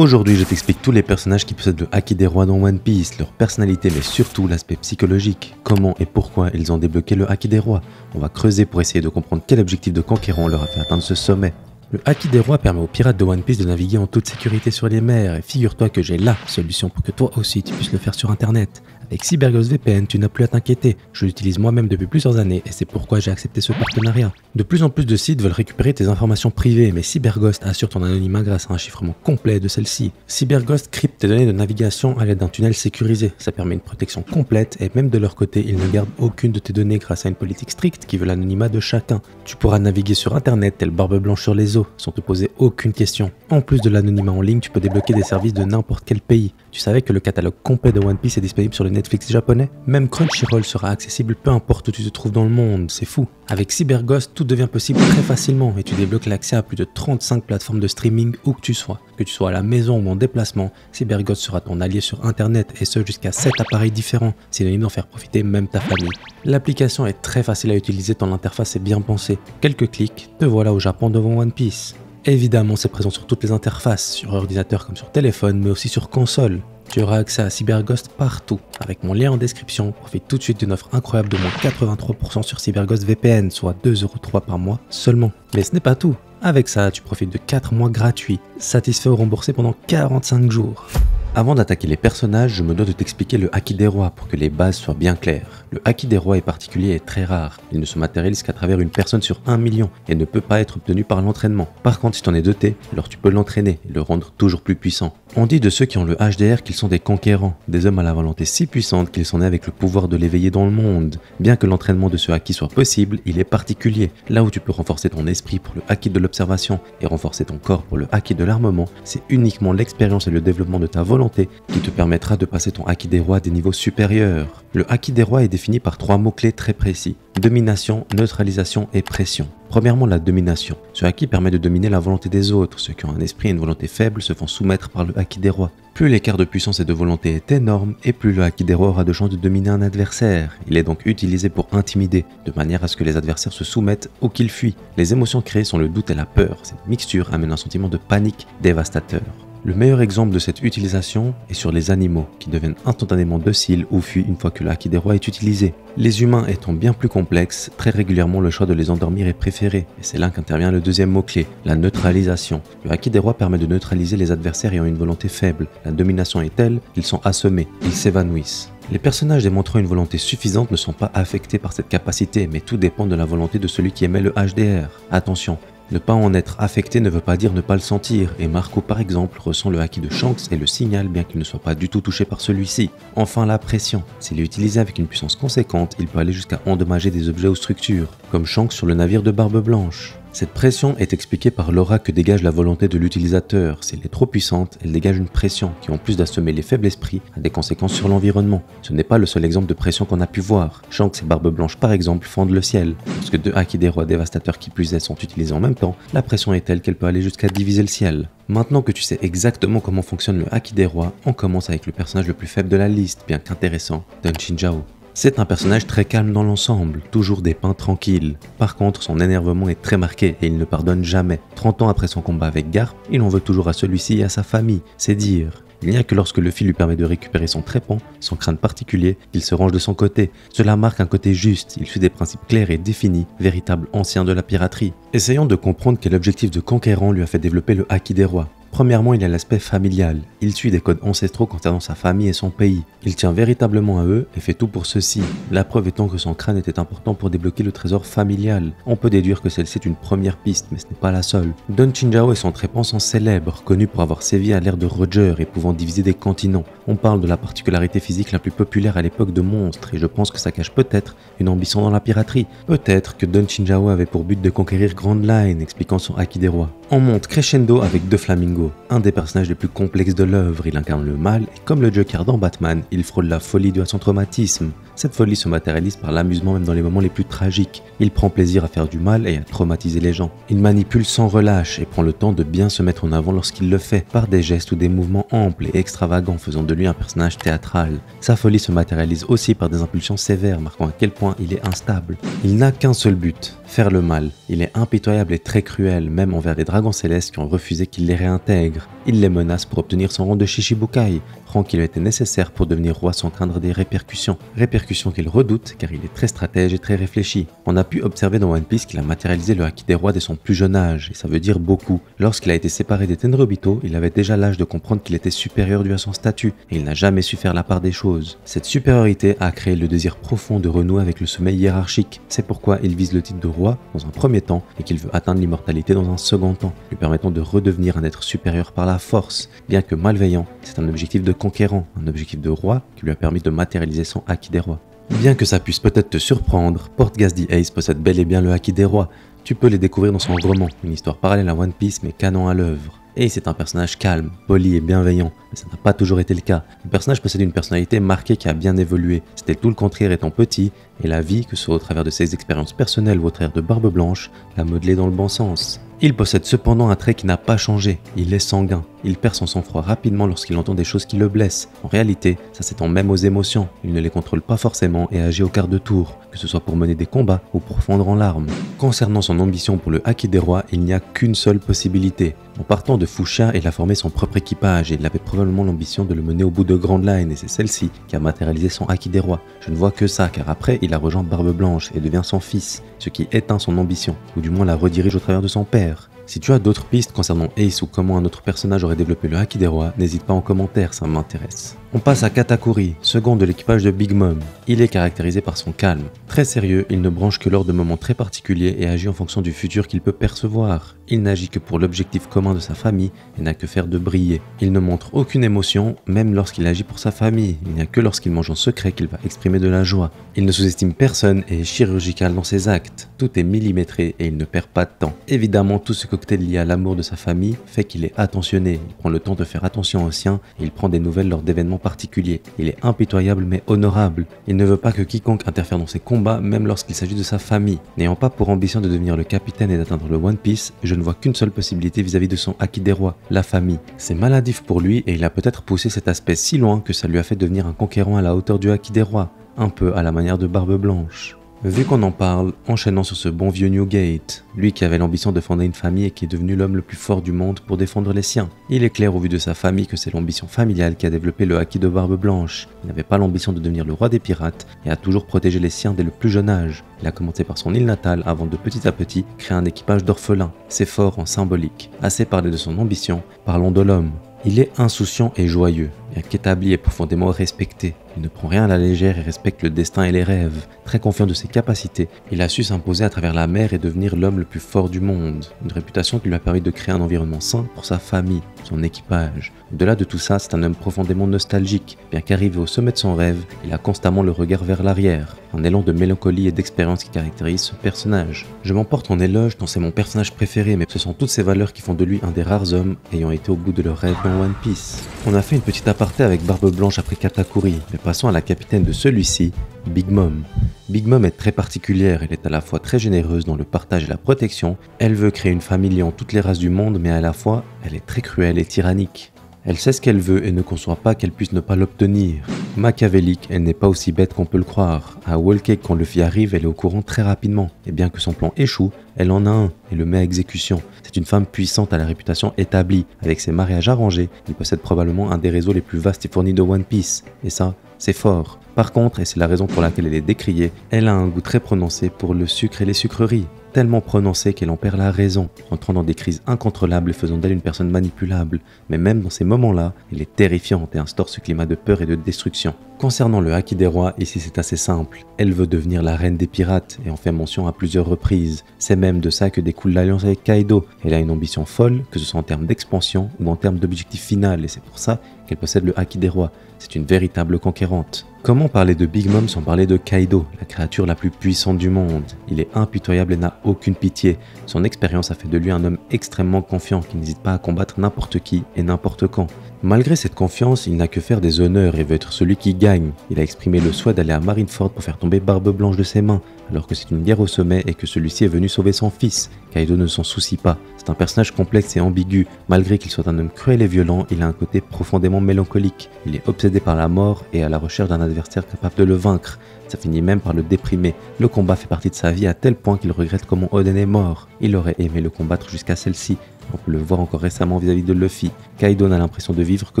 Aujourd'hui, je t'explique tous les personnages qui possèdent le Haki des rois dans One Piece, leur personnalité mais surtout l'aspect psychologique, comment et pourquoi ils ont débloqué le Haki des rois. On va creuser pour essayer de comprendre quel objectif de conquérant leur a fait atteindre ce sommet. Le Haki des rois permet aux pirates de One Piece de naviguer en toute sécurité sur les mers et figure-toi que j'ai la solution pour que toi aussi tu puisses le faire sur internet. Avec CyberGhost VPN, tu n'as plus à t'inquiéter. Je l'utilise moi-même depuis plusieurs années et c'est pourquoi j'ai accepté ce partenariat. De plus en plus de sites veulent récupérer tes informations privées, mais CyberGhost assure ton anonymat grâce à un chiffrement complet de celle-ci. CyberGhost crypte tes données de navigation à l'aide d'un tunnel sécurisé. Ça permet une protection complète et même de leur côté, ils ne gardent aucune de tes données grâce à une politique stricte qui veut l'anonymat de chacun. Tu pourras naviguer sur internet tel barbe blanche sur les eaux, sans te poser aucune question. En plus de l'anonymat en ligne, tu peux débloquer des services de n'importe quel pays. Tu savais que le catalogue complet de One Piece est disponible sur le Netflix japonais? Même Crunchyroll sera accessible peu importe où tu te trouves dans le monde, c'est fou. Avec CyberGhost, tout devient possible très facilement et tu débloques l'accès à plus de 35 plateformes de streaming où que tu sois. Que tu sois à la maison ou en déplacement, CyberGhost sera ton allié sur internet et ce jusqu'à 7 appareils différents, synonyme d'en faire profiter même ta famille. L'application est très facile à utiliser tant l'interface est bien pensée. Quelques clics, te voilà au Japon devant One Piece. Évidemment, c'est présent sur toutes les interfaces, sur ordinateur comme sur téléphone, mais aussi sur console. Tu auras accès à CyberGhost partout. Avec mon lien en description, profite tout de suite d'une offre incroyable de moins 83% sur CyberGhost VPN, soit 2,03 € par mois seulement. Mais ce n'est pas tout. Avec ça, tu profites de 4 mois gratuits, satisfait ou remboursé pendant 45 jours. Avant d'attaquer les personnages, je me dois de t'expliquer le Haki des rois pour que les bases soient bien claires. Le Haki des rois est particulier et très rare. Il ne se matérialise qu'à travers une personne sur 1 million et ne peut pas être obtenu par l'entraînement. Par contre, si tu en es doté, alors tu peux l'entraîner et le rendre toujours plus puissant. On dit de ceux qui ont le HDR qu'ils sont des conquérants, des hommes à la volonté si puissante qu'ils sont nés avec le pouvoir de l'éveiller dans le monde. Bien que l'entraînement de ce Haki soit possible, il est particulier. Là où tu peux renforcer ton esprit pour le Haki de l'observation et renforcer ton corps pour le Haki de l'armement, c'est uniquement l'expérience et le développement de ta volonté qui te permettra de passer ton Haki des rois à des niveaux supérieurs. Le Haki des rois est défini par 3 mots-clés très précis: domination, neutralisation et pression. Premièrement, la domination. Ce Haki permet de dominer la volonté des autres. Ceux qui ont un esprit et une volonté faible se font soumettre par le Haki des rois. Plus l'écart de puissance et de volonté est énorme, et plus le Haki des rois aura de chances de dominer un adversaire. Il est donc utilisé pour intimider, de manière à ce que les adversaires se soumettent ou qu'ils fuient. Les émotions créées sont le doute et la peur. Cette mixture amène un sentiment de panique dévastateur. Le meilleur exemple de cette utilisation est sur les animaux, qui deviennent instantanément dociles ou fuient une fois que le Haki des rois est utilisé. Les humains étant bien plus complexes, très régulièrement le choix de les endormir est préféré, et c'est là qu'intervient le deuxième mot-clé, la neutralisation. Le Haki des rois permet de neutraliser les adversaires ayant une volonté faible. La domination est telle qu'ils sont assommés, ils s'évanouissent. Les personnages démontrant une volonté suffisante ne sont pas affectés par cette capacité, mais tout dépend de la volonté de celui qui émet le HDR. Attention, ne pas en être affecté ne veut pas dire ne pas le sentir, et Marco par exemple ressent le Haki de Shanks et le signale bien qu'il ne soit pas du tout touché par celui-ci. Enfin, la pression. S'il est utilisé avec une puissance conséquente, il peut aller jusqu'à endommager des objets ou structures, comme Shanks sur le navire de Barbe Blanche. Cette pression est expliquée par l'aura que dégage la volonté de l'utilisateur. Si elle est trop puissante, elle dégage une pression qui, en plus d'assommer les faibles esprits, a des conséquences sur l'environnement. Ce n'est pas le seul exemple de pression qu'on a pu voir. Shanks et Barbe Blanche par exemple fendent le ciel. Lorsque 2 Haki des rois dévastateurs qui plus est sont utilisés en même temps, la pression est telle qu'elle peut aller jusqu'à diviser le ciel. Maintenant que tu sais exactement comment fonctionne le Haki des rois, on commence avec le personnage le plus faible de la liste, bien qu'intéressant, Don Chinchao. C'est un personnage très calme dans l'ensemble, toujours dépeint tranquille. Par contre, son énervement est très marqué et il ne pardonne jamais. 30 ans après son combat avec Garp, il en veut toujours à celui-ci et à sa famille, c'est dire. Il n'y a que lorsque Luffy lui permet de récupérer son trépan, son crâne particulier, qu'il se range de son côté. Cela marque un côté juste, il suit des principes clairs et définis, véritable ancien de la piraterie. Essayons de comprendre quel objectif de conquérant lui a fait développer le Haki des rois. Premièrement, il y a l'aspect familial. Il suit des codes ancestraux concernant sa famille et son pays. Il tient véritablement à eux et fait tout pour ceux-ci. La preuve étant que son crâne était important pour débloquer le trésor familial. On peut déduire que celle-ci est une première piste, mais ce n'est pas la seule. Don Chinchao et son trépan sont célèbres, connus pour avoir sévi à l'ère de Roger et pouvant diviser des continents. On parle de la particularité physique la plus populaire à l'époque de Monstres, et je pense que ça cache peut-être une ambition dans la piraterie. Peut-être que Don Chinchao avait pour but de conquérir Grand Line, expliquant son Haki des rois. On monte crescendo avec Doflamingo, un des personnages les plus complexes de l'œuvre. Il incarne le mal et comme le Joker dans Batman, il frôle la folie due à son traumatisme. Cette folie se matérialise par l'amusement même dans les moments les plus tragiques. Il prend plaisir à faire du mal et à traumatiser les gens. Il manipule sans relâche et prend le temps de bien se mettre en avant lorsqu'il le fait, par des gestes ou des mouvements amples et extravagants faisant de lui un personnage théâtral. Sa folie se matérialise aussi par des impulsions sévères marquant à quel point il est instable. Il n'a qu'un seul but, faire le mal. Il est impitoyable et très cruel, même envers les dragons célestes qui ont refusé qu'il les réintègre. intègre. Il les menace pour obtenir son rang de Shichibukai, rang qui lui était nécessaire pour devenir roi sans craindre des répercussions. Répercussions qu'il redoute car il est très stratège et très réfléchi. On a pu observer dans One Piece qu'il a matérialisé le Haki des rois dès son plus jeune âge, et ça veut dire beaucoup. Lorsqu'il a été séparé des Tenryubito, il avait déjà l'âge de comprendre qu'il était supérieur dû à son statut, et il n'a jamais su faire la part des choses. Cette supériorité a créé le désir profond de renouer avec le sommet hiérarchique. C'est pourquoi il vise le titre de roi dans un premier temps et qu'il veut atteindre l'immortalité dans un second temps, lui permettant de redevenir un être supérieur par la force. Bien que malveillant, c'est un objectif de conquérant, un objectif de roi qui lui a permis de matérialiser son Haki des rois. Bien que ça puisse peut-être te surprendre, Portgas the Ace possède bel et bien le Haki des rois. Tu peux les découvrir dans son roman, une histoire parallèle à One Piece mais canon à l'œuvre. Et c'est un personnage calme, poli et bienveillant, mais ça n'a pas toujours été le cas. Le personnage possède une personnalité marquée qui a bien évolué. C'était tout le contraire étant petit, et la vie, que ce soit au travers de ses expériences personnelles ou au travers de Barbe Blanche, l'a modelé dans le bon sens. Il possède cependant un trait qui n'a pas changé, il est sanguin. Il perd son sang-froid rapidement lorsqu'il entend des choses qui le blessent. En réalité, ça s'étend même aux émotions, il ne les contrôle pas forcément et agit au quart de tour, que ce soit pour mener des combats ou pour fondre en larmes. Concernant son ambition pour le Haki des rois, il n'y a qu'une seule possibilité. En partant de Fuchsia, il a formé son propre équipage et il avait probablement l'ambition de le mener au bout de Grand Line, et c'est celle-ci qui a matérialisé son Haki des rois. Je ne vois que ça, car après, il a rejoint Barbe Blanche et devient son fils, ce qui éteint son ambition, ou du moins la redirige au travers de son père. Si tu as d'autres pistes concernant Ace ou comment un autre personnage aurait développé le Haki des rois, n'hésite pas en commentaire, ça m'intéresse. On passe à Katakuri, second de l'équipage de Big Mom. Il est caractérisé par son calme. Très sérieux, il ne branche que lors de moments très particuliers et agit en fonction du futur qu'il peut percevoir. Il n'agit que pour l'objectif commun de sa famille et n'a que faire de briller. Il ne montre aucune émotion, même lorsqu'il agit pour sa famille. Il n'y a que lorsqu'il mange en secret qu'il va exprimer de la joie. Il ne sous-estime personne et est chirurgical dans ses actes. Tout est millimétré et il ne perd pas de temps. Évidemment, tout ce cocktail lié à l'amour de sa famille fait qu'il est attentionné. Il prend le temps de faire attention aux siens et il prend des nouvelles lors d'événements particulier. Il est impitoyable mais honorable. Il ne veut pas que quiconque interfère dans ses combats, même lorsqu'il s'agit de sa famille. N'ayant pas pour ambition de devenir le capitaine et d'atteindre le One Piece, je ne vois qu'une seule possibilité vis-à-vis de son Haki des rois, la famille. C'est maladif pour lui et il a peut-être poussé cet aspect si loin que ça lui a fait devenir un conquérant à la hauteur du Haki des rois, un peu à la manière de Barbe Blanche. Vu qu'on en parle, enchaînons sur ce bon vieux Newgate, lui qui avait l'ambition de fonder une famille et qui est devenu l'homme le plus fort du monde pour défendre les siens. Il est clair au vu de sa famille que c'est l'ambition familiale qui a développé le Haki de Barbe Blanche. Il n'avait pas l'ambition de devenir le roi des pirates et a toujours protégé les siens dès le plus jeune âge. Il a commencé par son île natale avant de petit à petit créer un équipage d'orphelins. C'est fort en symbolique. Assez parlé de son ambition, parlons de l'homme. Il est insouciant et joyeux, bien qu'établi et profondément respecté. Il ne prend rien à la légère et respecte le destin et les rêves. Très confiant de ses capacités, il a su s'imposer à travers la mer et devenir l'homme le plus fort du monde. Une réputation qui lui a permis de créer un environnement sain pour sa famille, son équipage. Au-delà de tout ça, c'est un homme profondément nostalgique. Bien qu'arrivé au sommet de son rêve, il a constamment le regard vers l'arrière. Un élan de mélancolie et d'expérience qui caractérise ce personnage. Je m'emporte en éloge tant c'est mon personnage préféré, mais ce sont toutes ces valeurs qui font de lui un des rares hommes ayant été au bout de leur rêve dans One Piece. On a fait une petite aparté avec Barbe Blanche après Katakuri, mais passons à la capitaine de celui-ci, Big Mom. Big Mom est très particulière, elle est à la fois très généreuse dans le partage et la protection, elle veut créer une famille liant toutes les races du monde, mais à la fois, elle est très cruelle et tyrannique. Elle sait ce qu'elle veut et ne conçoit pas qu'elle puisse ne pas l'obtenir. Machiavélique, elle n'est pas aussi bête qu'on peut le croire. À Whole Cake, quand Luffy arrive, elle est au courant très rapidement. Et bien que son plan échoue, elle en a un et le met à exécution. C'est une femme puissante à la réputation établie. Avec ses mariages arrangés, elle possède probablement un des réseaux les plus vastes et fournis de One Piece. Et ça, c'est fort. Par contre, et c'est la raison pour laquelle elle est décriée, elle a un goût très prononcé pour le sucre et les sucreries. Tellement prononcé qu'elle en perd la raison, entrant dans des crises incontrôlables et faisant d'elle une personne manipulable. Mais même dans ces moments-là, elle est terrifiante et instaure ce climat de peur et de destruction. Concernant le Haki des rois, ici c'est assez simple. Elle veut devenir la reine des pirates et en fait mention à plusieurs reprises. C'est même de ça que découle l'alliance avec Kaido. Elle a une ambition folle, que ce soit en termes d'expansion ou en termes d'objectif final, et c'est pour ça qu'elle possède le Haki des rois. C'est une véritable conquérante. Comment parler de Big Mom sans parler de Kaido, la créature la plus puissante du monde? Il est impitoyable et n'a aucune pitié. Son expérience a fait de lui un homme extrêmement confiant qui n'hésite pas à combattre n'importe qui et n'importe quand. Malgré cette confiance, il n'a que faire des honneurs et veut être celui qui gagne. Il a exprimé le souhait d'aller à Marineford pour faire tomber Barbe Blanche de ses mains, alors que c'est une guerre au sommet et que celui-ci est venu sauver son fils. Kaido ne s'en soucie pas. C'est un personnage complexe et ambigu. Malgré qu'il soit un homme cruel et violent, il a un côté profondément mélancolique. Il est obsédé par la mort et à la recherche d'un adversaire capable de le vaincre. Ça finit même par le déprimer. Le combat fait partie de sa vie à tel point qu'il regrette comment Oden est mort. Il aurait aimé le combattre jusqu'à celle-ci. On peut le voir encore récemment vis-à-vis de Luffy. Kaido n'a l'impression de vivre que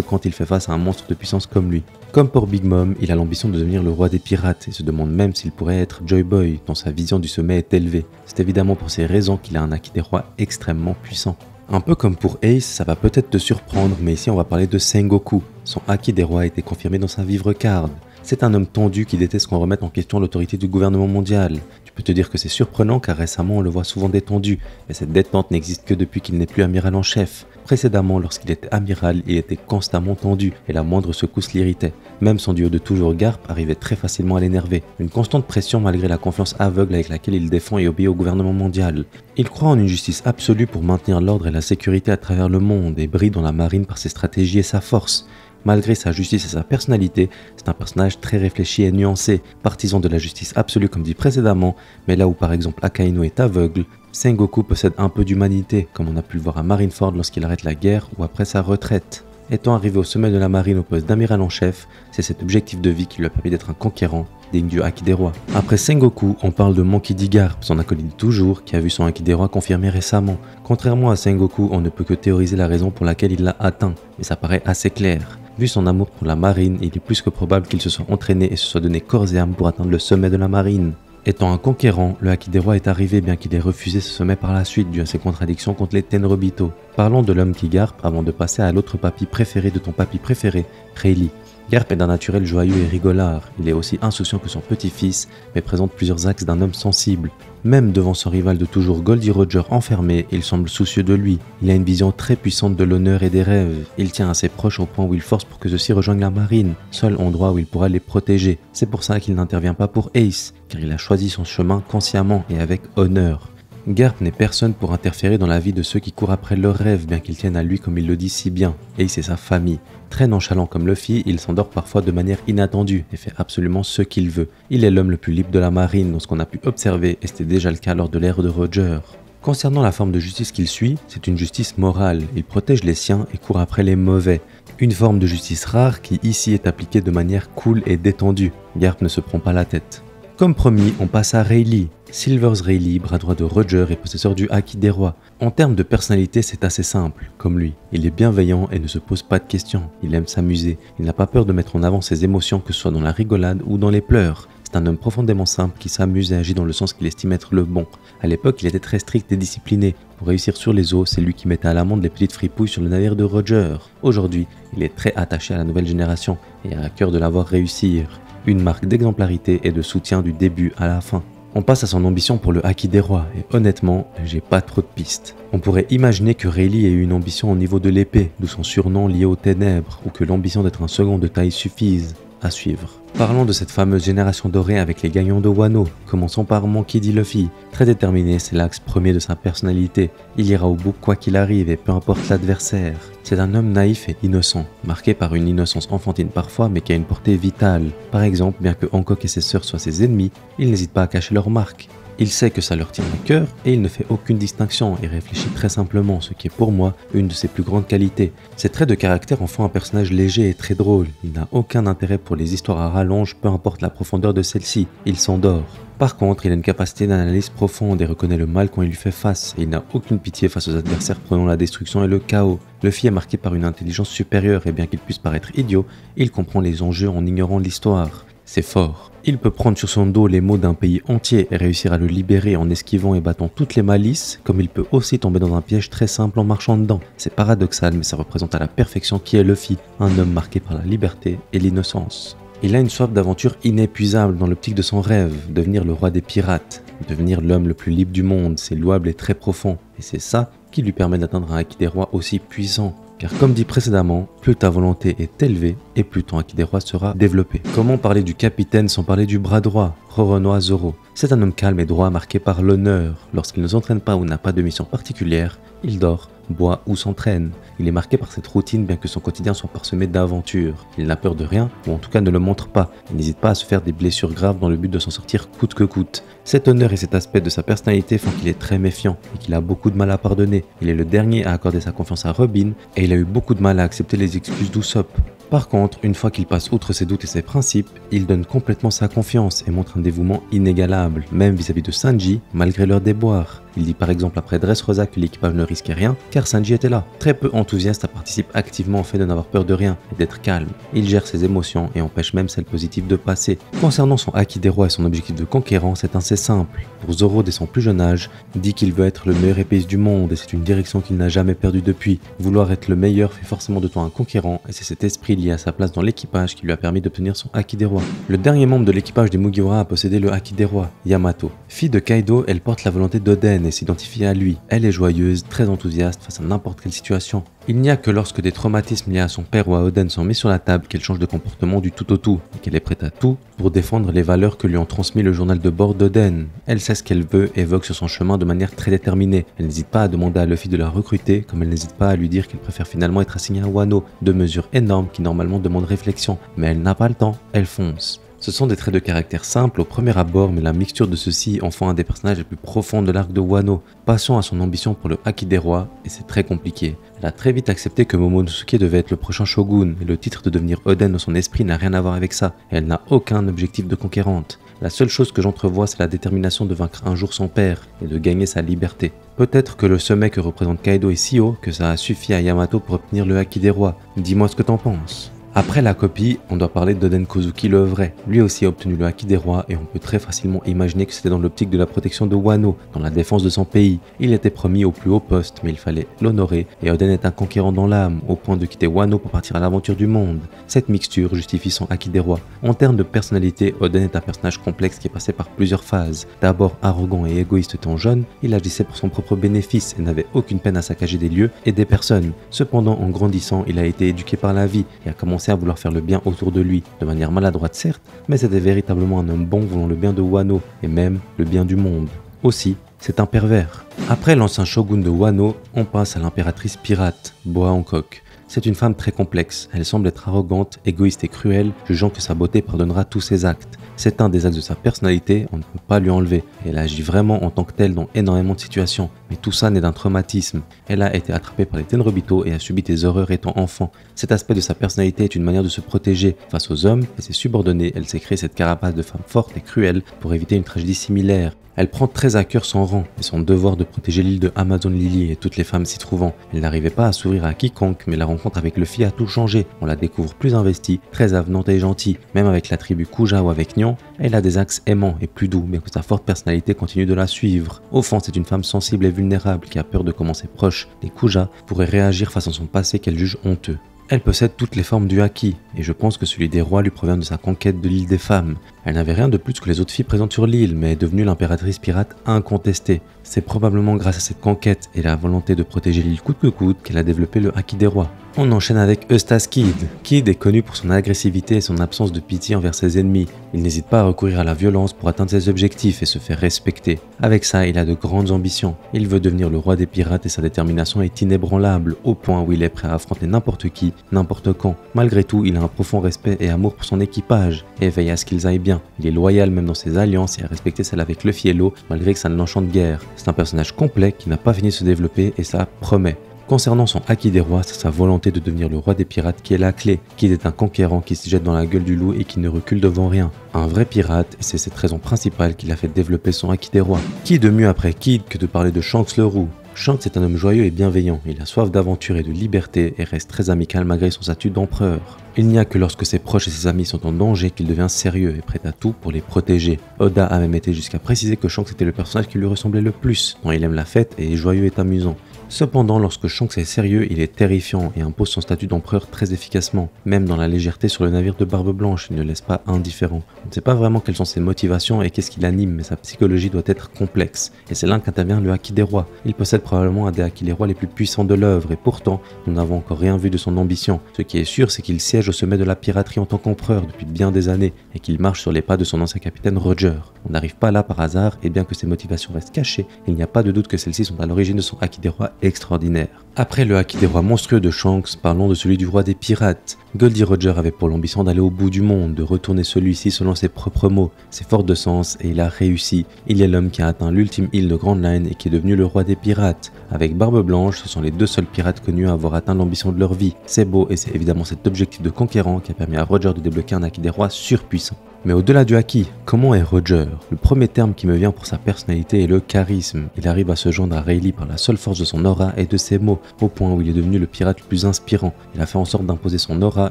quand il fait face à un monstre de puissance comme lui. Comme pour Big Mom, il a l'ambition de devenir le roi des pirates et se demande même s'il pourrait être Joy Boy, dont sa vision du sommet est élevée. C'est évidemment pour ces raisons qu'il a un haki des rois extrêmement puissant. Un peu comme pour Ace, ça va peut-être te surprendre, mais ici on va parler de Sengoku. Son haki des rois a été confirmé dans sa vivre card. C'est un homme tendu qui déteste qu'on remette en question l'autorité du gouvernement mondial. Tu peux te dire que c'est surprenant car récemment on le voit souvent détendu, mais cette détente n'existe que depuis qu'il n'est plus amiral en chef. Précédemment, lorsqu'il était amiral, il était constamment tendu et la moindre secousse l'irritait. Même son duo de toujours Garp arrivait très facilement à l'énerver. Une constante pression malgré la confiance aveugle avec laquelle il défend et obéit au gouvernement mondial. Il croit en une justice absolue pour maintenir l'ordre et la sécurité à travers le monde et brille dans la marine par ses stratégies et sa force. Malgré sa justice et sa personnalité, c'est un personnage très réfléchi et nuancé, partisan de la justice absolue comme dit précédemment, mais là où par exemple Akainu est aveugle, Sengoku possède un peu d'humanité, comme on a pu le voir à Marineford lorsqu'il arrête la guerre ou après sa retraite. Étant arrivé au sommet de la marine au poste d'amiral en chef, c'est cet objectif de vie qui lui a permis d'être un conquérant, digne du haki des rois. Après Sengoku, on parle de Monkey D. Garp, son acolyte toujours, qui a vu son haki des rois confirmé récemment. Contrairement à Sengoku, on ne peut que théoriser la raison pour laquelle il l'a atteint, mais ça paraît assez clair. Vu son amour pour la marine, il est plus que probable qu'il se soit entraîné et se soit donné corps et âme pour atteindre le sommet de la marine. Étant un conquérant, le haki des rois est arrivé bien qu'il ait refusé ce sommet par la suite dû à ses contradictions contre les Tenrobito. Parlons de l'homme qui Garp avant de passer à l'autre papy préféré de ton papy préféré, Rayleigh. Garp est d'un naturel joyeux et rigolard, il est aussi insouciant que son petit-fils, mais présente plusieurs axes d'un homme sensible. Même devant son rival de toujours Goldie Roger enfermé, il semble soucieux de lui. Il a une vision très puissante de l'honneur et des rêves. Il tient à ses proches au point où il force pour que ceux-ci rejoignent la marine, seul endroit où il pourra les protéger. C'est pour ça qu'il n'intervient pas pour Ace, car il a choisi son chemin consciemment et avec honneur. Garp n'est personne pour interférer dans la vie de ceux qui courent après leurs rêves, bien qu'ils tiennent à lui comme il le dit si bien. Ace et sa famille. Très nonchalant comme Luffy, il s'endort parfois de manière inattendue et fait absolument ce qu'il veut. Il est l'homme le plus libre de la marine dans ce qu'on a pu observer et c'était déjà le cas lors de l'ère de Roger. Concernant la forme de justice qu'il suit, c'est une justice morale. Il protège les siens et court après les mauvais. Une forme de justice rare qui ici est appliquée de manière cool et détendue. Garp ne se prend pas la tête. Comme promis, on passe à Rayleigh. Silvers Rayleigh, bras droit de Roger et possesseur du haki des rois. En termes de personnalité, c'est assez simple, comme lui. Il est bienveillant et ne se pose pas de questions. Il aime s'amuser. Il n'a pas peur de mettre en avant ses émotions, que ce soit dans la rigolade ou dans les pleurs. C'est un homme profondément simple qui s'amuse et agit dans le sens qu'il estime être le bon. À l'époque, il était très strict et discipliné. Pour réussir sur les eaux, c'est lui qui mettait à l'amende les petites fripouilles sur le navire de Roger. Aujourd'hui, il est très attaché à la nouvelle génération et a à cœur de la voir réussir. Une marque d'exemplarité et de soutien du début à la fin. On passe à son ambition pour le haki des rois et honnêtement, j'ai pas trop de pistes. On pourrait imaginer que Rayleigh ait eu une ambition au niveau de l'épée, d'où son surnom lié aux ténèbres, ou que l'ambition d'être un second de taille suffise. À suivre. Parlons de cette fameuse génération dorée avec les gagnants de Wano. Commençons par Monkey D. Luffy. Très déterminé, c'est l'axe premier de sa personnalité. Il ira au bout quoi qu'il arrive et peu importe l'adversaire. C'est un homme naïf et innocent, marqué par une innocence enfantine parfois mais qui a une portée vitale. Par exemple, bien que Hancock et ses sœurs soient ses ennemis, il n'hésite pas à cacher leurs marques. Il sait que ça leur tient à cœur et il ne fait aucune distinction et réfléchit très simplement, ce qui est pour moi une de ses plus grandes qualités. Ses traits de caractère en font un personnage léger et très drôle. Il n'a aucun intérêt pour les histoires à rallonge, peu importe la profondeur de celle-ci. Il s'endort. Par contre, il a une capacité d'analyse profonde et reconnaît le mal quand il lui fait face, et il n'a aucune pitié face aux adversaires prenant la destruction et le chaos. Luffy est marqué par une intelligence supérieure et bien qu'il puisse paraître idiot, il comprend les enjeux en ignorant l'histoire. C'est fort. Il peut prendre sur son dos les maux d'un pays entier et réussir à le libérer en esquivant et battant toutes les malices, comme il peut aussi tomber dans un piège très simple en marchant dedans. C'est paradoxal, mais ça représente à la perfection qui est Luffy, un homme marqué par la liberté et l'innocence. Il a une soif d'aventure inépuisable dans l'optique de son rêve, devenir le roi des pirates. Devenir l'homme le plus libre du monde, c'est louable et très profond. Et c'est ça qui lui permet d'atteindre un haki des rois aussi puissant. Car comme dit précédemment, plus ta volonté est élevée et plus ton haki des rois sera développé. Comment parler du capitaine sans parler du bras droit, Roronoa Zoro? C'est un homme calme et droit marqué par l'honneur. Lorsqu'il ne s'entraîne pas ou n'a pas de mission particulière, il dort, boit ou s'entraîne. Il est marqué par cette routine bien que son quotidien soit parsemé d'aventures. Il n'a peur de rien, ou en tout cas ne le montre pas. Il n'hésite pas à se faire des blessures graves dans le but de s'en sortir coûte que coûte. Cet honneur et cet aspect de sa personnalité font qu'il est très méfiant et qu'il a beaucoup de mal à pardonner. Il est le dernier à accorder sa confiance à Robin et il a eu beaucoup de mal à accepter les excuses d'Usopp. Par contre, une fois qu'il passe outre ses doutes et ses principes, il donne complètement sa confiance et montre un dévouement inégalable, même vis-à-vis de Sanji, malgré leurs déboires. Il dit par exemple après Dressrosa que l'équipage ne risquait rien car Sanji était là. Très peu enthousiaste, participe activement au fait de n'avoir peur de rien et d'être calme. Il gère ses émotions et empêche même celles positives de passer. Concernant son haki des rois et son objectif de conquérant, c'est assez simple. Pour Zoro dès son plus jeune âge, dit qu'il veut être le meilleur épéiste du monde et c'est une direction qu'il n'a jamais perdue depuis. Vouloir être le meilleur fait forcément de toi un conquérant et c'est cet esprit lié à sa place dans l'équipage qui lui a permis d'obtenir son haki des rois. Le dernier membre de l'équipage des Mugiwara a possédé le haki des rois, Yamato. Fille de Kaido, elle porte la volonté d'Oden et s'identifie à lui. Elle est joyeuse, très enthousiaste face à n'importe quelle situation. Il n'y a que lorsque des traumatismes liés à son père ou à Oden sont mis sur la table qu'elle change de comportement du tout au tout et qu'elle est prête à tout pour défendre les valeurs que lui ont transmis le journal de bord d'Oden. Elle sait ce qu'elle veut et vogue sur son chemin de manière très déterminée. Elle n'hésite pas à demander à Luffy de la recruter, comme elle n'hésite pas à lui dire qu'elle préfère finalement être assignée à Wano, deux mesures énormes qui normalement demandent réflexion. Mais elle n'a pas le temps, elle fonce. Ce sont des traits de caractère simples au premier abord, mais la mixture de ceux-ci en font un des personnages les plus profonds de l'arc de Wano. Passons à son ambition pour le haki des rois, et c'est très compliqué. Elle a très vite accepté que Momonosuke devait être le prochain shogun, et le titre de devenir Oden dans son esprit n'a rien à voir avec ça, et elle n'a aucun objectif de conquérante. La seule chose que j'entrevois, c'est la détermination de vaincre un jour son père, et de gagner sa liberté. Peut-être que le sommet que représente Kaido est si haut que ça a suffi à Yamato pour obtenir le haki des rois. Dis-moi ce que t'en penses. Après la copie, on doit parler d'Oden Kozuki le vrai. Lui aussi a obtenu le haki des rois et on peut très facilement imaginer que c'était dans l'optique de la protection de Wano, dans la défense de son pays. Il était promis au plus haut poste, mais il fallait l'honorer et Oden est un conquérant dans l'âme, au point de quitter Wano pour partir à l'aventure du monde. Cette mixture justifie son haki des rois. En termes de personnalité, Oden est un personnage complexe qui est passé par plusieurs phases. D'abord arrogant et égoïste étant jeune, il agissait pour son propre bénéfice et n'avait aucune peine à saccager des lieux et des personnes. Cependant, en grandissant, il a été éduqué par la vie et a commencé à vouloir faire le bien autour de lui, de manière maladroite certes, mais c'était véritablement un homme bon voulant le bien de Wano, et même le bien du monde. Aussi, c'est un pervers. Après l'ancien shogun de Wano, on passe à l'impératrice pirate, Boa Hancock. C'est une femme très complexe, elle semble être arrogante, égoïste et cruelle, jugeant que sa beauté pardonnera tous ses actes. C'est un des axes de sa personnalité, on ne peut pas lui enlever. Elle agit vraiment en tant que telle dans énormément de situations, mais tout ça naît d'un traumatisme. Elle a été attrapée par les Tenryubito et a subi des horreurs étant enfant. Cet aspect de sa personnalité est une manière de se protéger face aux hommes et ses subordonnés. Elle s'est créée cette carapace de femme forte et cruelle pour éviter une tragédie similaire. Elle prend très à cœur son rang et son devoir de protéger l'île de Amazon Lily et toutes les femmes s'y trouvant. Elle n'arrivait pas à s'ouvrir à quiconque, mais la rencontre avec Luffy a tout changé. On la découvre plus investie, très avenante et gentille. Même avec la tribu Kuja ou avec Nyan, elle a des axes aimants et plus doux, mais que sa forte personnalité continue de la suivre. Au fond, c'est une femme sensible et vulnérable qui a peur de comment ses proches, les Kuja, pourraient réagir face à son passé qu'elle juge honteux. Elle possède toutes les formes du haki, et je pense que celui des rois lui provient de sa conquête de l'île des femmes. Elle n'avait rien de plus que les autres filles présentes sur l'île, mais est devenue l'impératrice pirate incontestée. C'est probablement grâce à cette conquête et la volonté de protéger l'île coûte que coûte qu'elle a développé le haki des rois. On enchaîne avec Eustace Kid. Kid est connu pour son agressivité et son absence de pitié envers ses ennemis. Il n'hésite pas à recourir à la violence pour atteindre ses objectifs et se faire respecter. Avec ça, il a de grandes ambitions. Il veut devenir le roi des pirates et sa détermination est inébranlable, au point où il est prêt à affronter n'importe qui, n'importe quand. Malgré tout, il a un profond respect et amour pour son équipage et veille à ce qu'ils aillent bien. Il est loyal même dans ses alliances et a respecté celle avec Luffy et Law malgré que ça ne l'enchante guère. C'est un personnage complet qui n'a pas fini de se développer et ça promet. Concernant son haki des rois, c'est sa volonté de devenir le roi des pirates qui est la clé. Kid est un conquérant qui se jette dans la gueule du loup et qui ne recule devant rien. Un vrai pirate, et c'est cette raison principale qui l'a fait développer son haki des rois. Qui de mieux après Kid que de parler de Shanks le roux? Shanks est un homme joyeux et bienveillant, il a soif d'aventure et de liberté et reste très amical malgré son statut d'empereur. Il n'y a que lorsque ses proches et ses amis sont en danger qu'il devient sérieux et prêt à tout pour les protéger. Oda a même été jusqu'à préciser que Shanks était le personnage qui lui ressemblait le plus, dont il aime la fête et est joyeux et amusant. Cependant, lorsque Shanks est sérieux, il est terrifiant et impose son statut d'empereur très efficacement. Même dans la légèreté sur le navire de Barbe Blanche, il ne laisse pas indifférent. On ne sait pas vraiment quelles sont ses motivations et qu'est-ce qui l'anime, mais sa psychologie doit être complexe. Et c'est là qu'intervient le haki des rois. Il possède probablement un des haki des rois les plus puissants de l'œuvre, et pourtant, nous n'avons encore rien vu de son ambition. Ce qui est sûr, c'est qu'il siège au sommet de la piraterie en tant qu'empereur depuis bien des années, et qu'il marche sur les pas de son ancien capitaine Roger. On n'arrive pas là par hasard, et bien que ses motivations restent cachées, il n'y a pas de doute que celles-ci sont à l'origine de son haki des rois extraordinaire. Après le haki des rois monstrueux de Shanks, parlons de celui du roi des pirates. Goldie Roger avait pour l'ambition d'aller au bout du monde, de retourner celui-ci selon ses propres mots. C'est fort de sens et il a réussi. Il est l'homme qui a atteint l'ultime île de Grand Line et qui est devenu le roi des pirates. Avec Barbe Blanche, ce sont les deux seuls pirates connus à avoir atteint l'ambition de leur vie. C'est beau et c'est évidemment cet objectif de conquérant qui a permis à Roger de débloquer un haki des rois surpuissant. Mais au-delà du haki, comment est Roger? Le premier terme qui me vient pour sa personnalité est le charisme. Il arrive à se joindre à Rayleigh par la seule force de son aura et de ses mots, au point où il est devenu le pirate le plus inspirant. Il a fait en sorte d'imposer son aura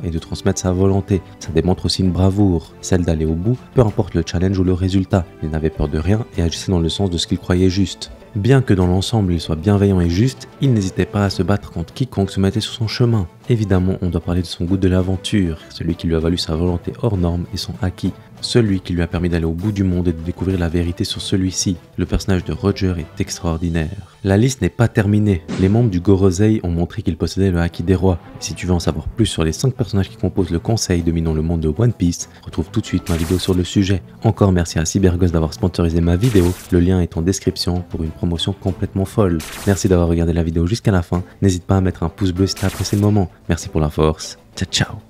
et de transmettre sa volonté. Ça démontre aussi une bravoure, celle d'aller au bout, peu importe le challenge ou le résultat. Il n'avait peur de rien et agissait dans le sens de ce qu'il croyait juste. Bien que dans l'ensemble il soit bienveillant et juste, il n'hésitait pas à se battre contre quiconque se mettait sur son chemin. Évidemment, on doit parler de son goût de l'aventure, celui qui lui a valu sa volonté hors norme et son haki, celui qui lui a permis d'aller au bout du monde et de découvrir la vérité sur celui-ci. Le personnage de Roger est extraordinaire. La liste n'est pas terminée. Les membres du Gorosei ont montré qu'ils possédaient le haki des rois. Et si tu veux en savoir plus sur les 5 personnages qui composent le conseil dominant le monde de One Piece, retrouve tout de suite ma vidéo sur le sujet. Encore merci à Cyberghost d'avoir sponsorisé ma vidéo, le lien est en description pour une promotion complètement folle. Merci d'avoir regardé la vidéo jusqu'à la fin, n'hésite pas à mettre un pouce bleu si t'as apprécié le moment. Merci pour la force, ciao ciao.